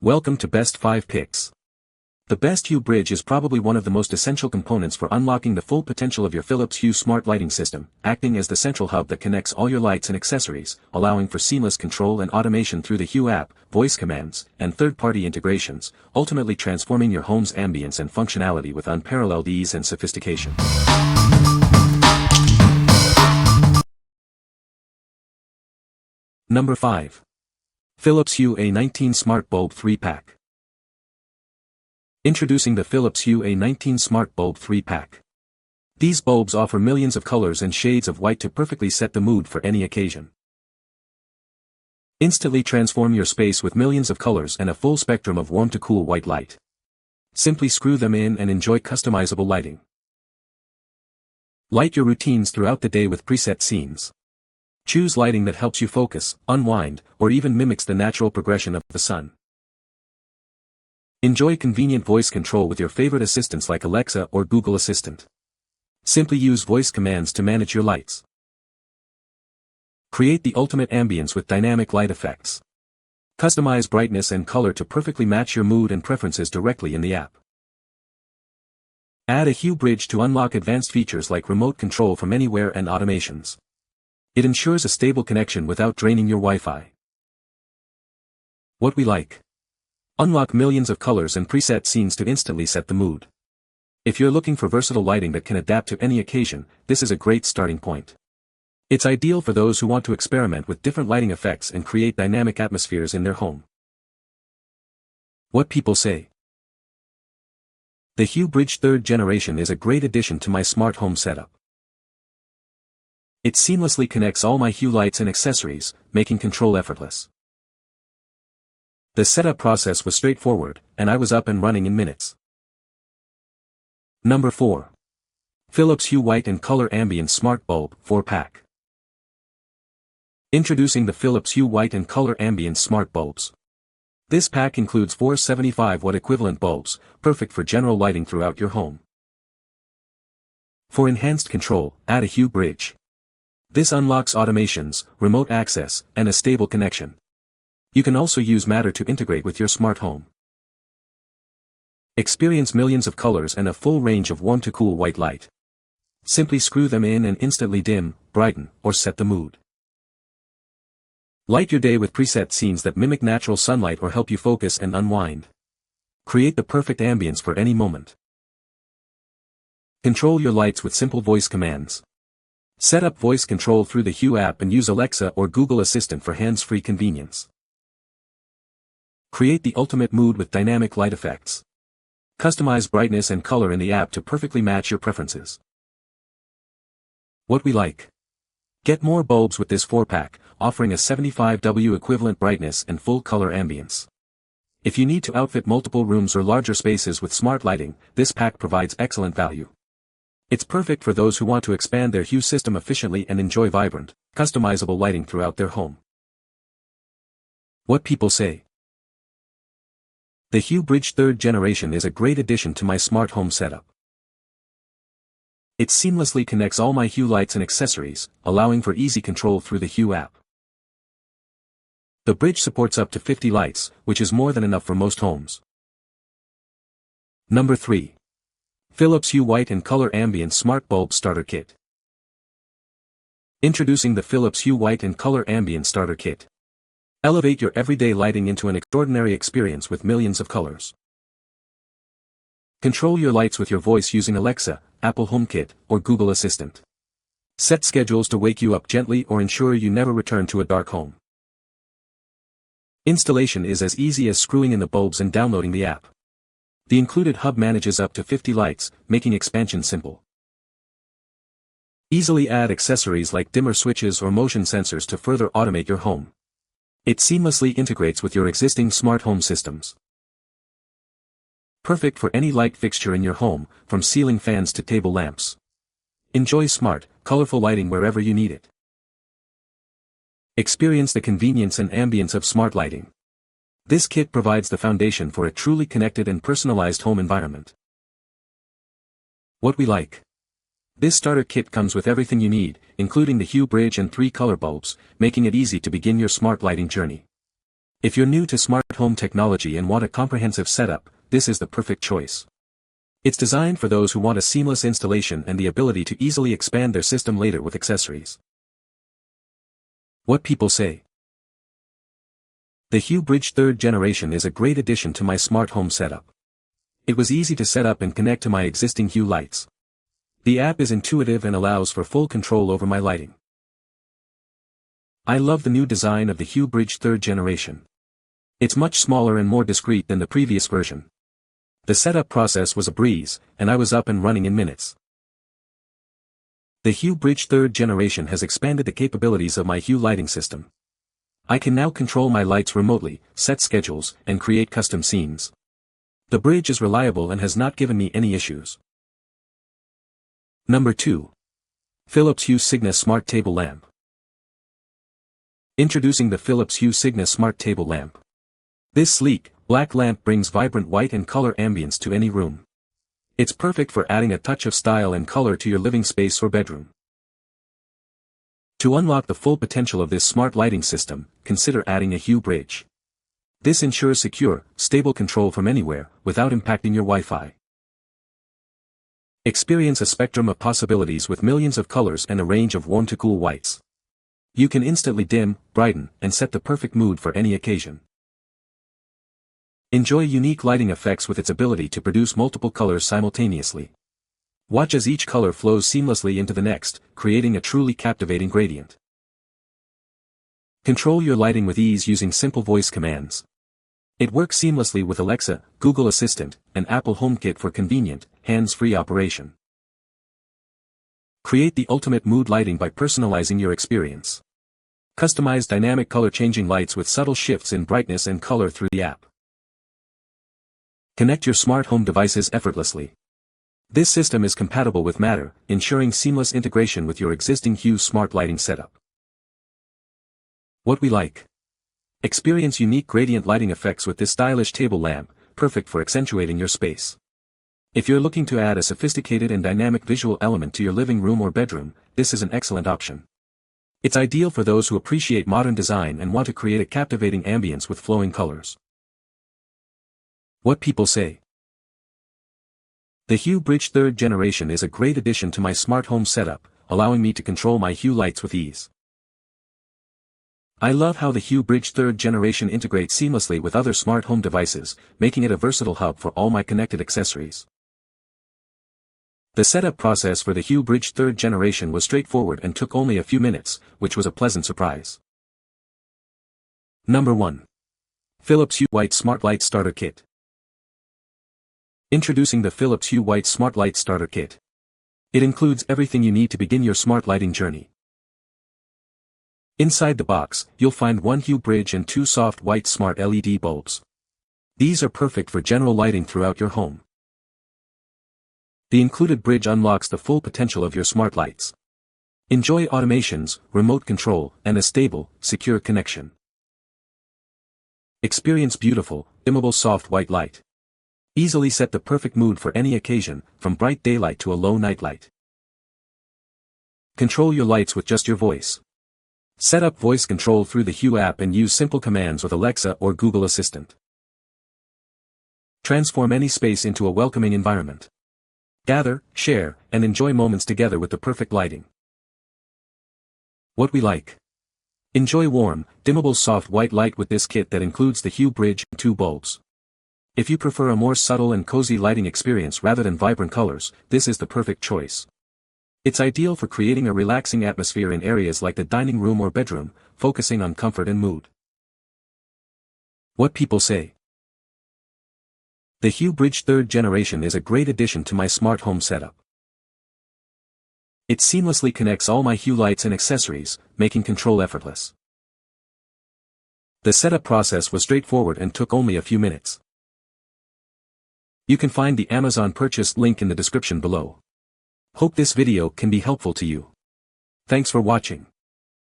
Welcome to Best 5 Picks. The Best Hue Bridge is probably one of the most essential components for unlocking the full potential of your Philips Hue smart lighting system, acting as the central hub that connects all your lights and accessories, allowing for seamless control and automation through the Hue app, voice commands, and third-party integrations, ultimately transforming your home's ambience and functionality with unparalleled ease and sophistication. Number 5. Philips Hue A19 Smart Bulb 3-Pack. Introducing the Philips Hue A19 Smart Bulb 3-Pack. These bulbs offer millions of colors and shades of white to perfectly set the mood for any occasion. Instantly transform your space with millions of colors and a full spectrum of warm to cool white light. Simply screw them in and enjoy customizable lighting. Light your routines throughout the day with preset scenes. Choose lighting that helps you focus, unwind, or even mimics the natural progression of the sun. Enjoy convenient voice control with your favorite assistants like Alexa or Google Assistant. Simply use voice commands to manage your lights. Create the ultimate ambience with dynamic light effects. Customize brightness and color to perfectly match your mood and preferences directly in the app. Add a Hue Bridge to unlock advanced features like remote control from anywhere and automations. It ensures a stable connection without draining your Wi-Fi. What we like. Unlock millions of colors and preset scenes to instantly set the mood. If you're looking for versatile lighting that can adapt to any occasion, this is a great starting point. It's ideal for those who want to experiment with different lighting effects and create dynamic atmospheres in their home. What people say. The Hue Bridge 3rd generation is a great addition to my smart home setup. It seamlessly connects all my Hue lights and accessories, making control effortless. The setup process was straightforward, and I was up and running in minutes. Number 4. Philips Hue White and Color Ambience Smart Bulb 4-Pack. Introducing the Philips Hue White and Color Ambience Smart Bulbs. This pack includes 4 75-watt equivalent bulbs, perfect for general lighting throughout your home. For enhanced control, add a Hue Bridge. This unlocks automations, remote access, and a stable connection. You can also use Matter to integrate with your smart home. Experience millions of colors and a full range of warm to cool white light. Simply screw them in and instantly dim, brighten, or set the mood. Light your day with preset scenes that mimic natural sunlight or help you focus and unwind. Create the perfect ambience for any moment. Control your lights with simple voice commands. Set up voice control through the Hue app and use Alexa or Google Assistant for hands-free convenience. Create the ultimate mood with dynamic light effects. Customize brightness and color in the app to perfectly match your preferences. What we like. Get more bulbs with this 4-pack, offering a 75W equivalent brightness and full color ambience. If you need to outfit multiple rooms or larger spaces with smart lighting, this pack provides excellent value. It's perfect for those who want to expand their Hue system efficiently and enjoy vibrant, customizable lighting throughout their home. What people say. The Hue Bridge 3rd generation is a great addition to my smart home setup. It seamlessly connects all my Hue lights and accessories, allowing for easy control through the Hue app. The Bridge supports up to 50 lights, which is more than enough for most homes. Number 3. Philips Hue White and Color Ambience Smart Bulb Starter Kit. Introducing the Philips Hue White and Color Ambience Starter Kit. Elevate your everyday lighting into an extraordinary experience with millions of colors. Control your lights with your voice using Alexa, Apple HomeKit, or Google Assistant. Set schedules to wake you up gently or ensure you never return to a dark home. Installation is as easy as screwing in the bulbs and downloading the app. The included hub manages up to 50 lights, making expansion simple. Easily add accessories like dimmer switches or motion sensors to further automate your home. It seamlessly integrates with your existing smart home systems. Perfect for any light fixture in your home, from ceiling fans to table lamps. Enjoy smart, colorful lighting wherever you need it. Experience the convenience and ambience of smart lighting. This kit provides the foundation for a truly connected and personalized home environment. What we like. This starter kit comes with everything you need, including the Hue Bridge and 3 color bulbs, making it easy to begin your smart lighting journey. If you're new to smart home technology and want a comprehensive setup, this is the perfect choice. It's designed for those who want a seamless installation and the ability to easily expand their system later with accessories. What people say. The Hue Bridge 3rd generation is a great addition to my smart home setup. It was easy to set up and connect to my existing Hue lights. The app is intuitive and allows for full control over my lighting. I love the new design of the Hue Bridge 3rd generation. It's much smaller and more discreet than the previous version. The setup process was a breeze, and I was up and running in minutes. The Hue Bridge 3rd generation has expanded the capabilities of my Hue lighting system. I can now control my lights remotely, set schedules, and create custom scenes. The bridge is reliable and has not given me any issues. Number 2. Philips Hue Signe Smart Table Lamp. Introducing the Philips Hue Signe Smart Table Lamp. This sleek, black lamp brings vibrant white and color ambience to any room. It's perfect for adding a touch of style and color to your living space or bedroom. To unlock the full potential of this smart lighting system, consider adding a Hue Bridge. This ensures secure, stable control from anywhere, without impacting your Wi-Fi. Experience a spectrum of possibilities with millions of colors and a range of warm to cool whites. You can instantly dim, brighten, and set the perfect mood for any occasion. Enjoy unique lighting effects with its ability to produce multiple colors simultaneously. Watch as each color flows seamlessly into the next, creating a truly captivating gradient. Control your lighting with ease using simple voice commands. It works seamlessly with Alexa, Google Assistant, and Apple HomeKit for convenient, hands-free operation. Create the ultimate mood lighting by personalizing your experience. Customize dynamic color-changing lights with subtle shifts in brightness and color through the app. Connect your smart home devices effortlessly. This system is compatible with Matter, ensuring seamless integration with your existing Hue smart lighting setup. What we like. Experience unique gradient lighting effects with this stylish table lamp, perfect for accentuating your space. If you're looking to add a sophisticated and dynamic visual element to your living room or bedroom, this is an excellent option. It's ideal for those who appreciate modern design and want to create a captivating ambience with flowing colors. What people say. The Hue Bridge 3rd generation is a great addition to my smart home setup, allowing me to control my Hue lights with ease. I love how the Hue Bridge 3rd generation integrates seamlessly with other smart home devices, making it a versatile hub for all my connected accessories. The setup process for the Hue Bridge 3rd generation was straightforward and took only a few minutes, which was a pleasant surprise. Number 1. Philips Hue White Smart Light Starter Kit. Introducing the Philips Hue White Smart Light Starter Kit. It includes everything you need to begin your smart lighting journey. Inside the box, you'll find one Hue Bridge and 2 soft white smart LED bulbs. These are perfect for general lighting throughout your home. The included bridge unlocks the full potential of your smart lights. Enjoy automations, remote control, and a stable, secure connection. Experience beautiful, dimmable soft white light. Easily set the perfect mood for any occasion, from bright daylight to a low night light. Control your lights with just your voice. Set up voice control through the Hue app and use simple commands with Alexa or Google Assistant. Transform any space into a welcoming environment. Gather, share, and enjoy moments together with the perfect lighting. What we like. Enjoy warm, dimmable soft white light with this kit that includes the Hue Bridge and 2 bulbs. If you prefer a more subtle and cozy lighting experience rather than vibrant colors, this is the perfect choice. It's ideal for creating a relaxing atmosphere in areas like the dining room or bedroom, focusing on comfort and mood. What people say. The Hue Bridge 3rd generation is a great addition to my smart home setup. It seamlessly connects all my Hue lights and accessories, making control effortless. The setup process was straightforward and took only a few minutes. You can find the Amazon purchase link in the description below. Hope this video can be helpful to you. Thanks for watching.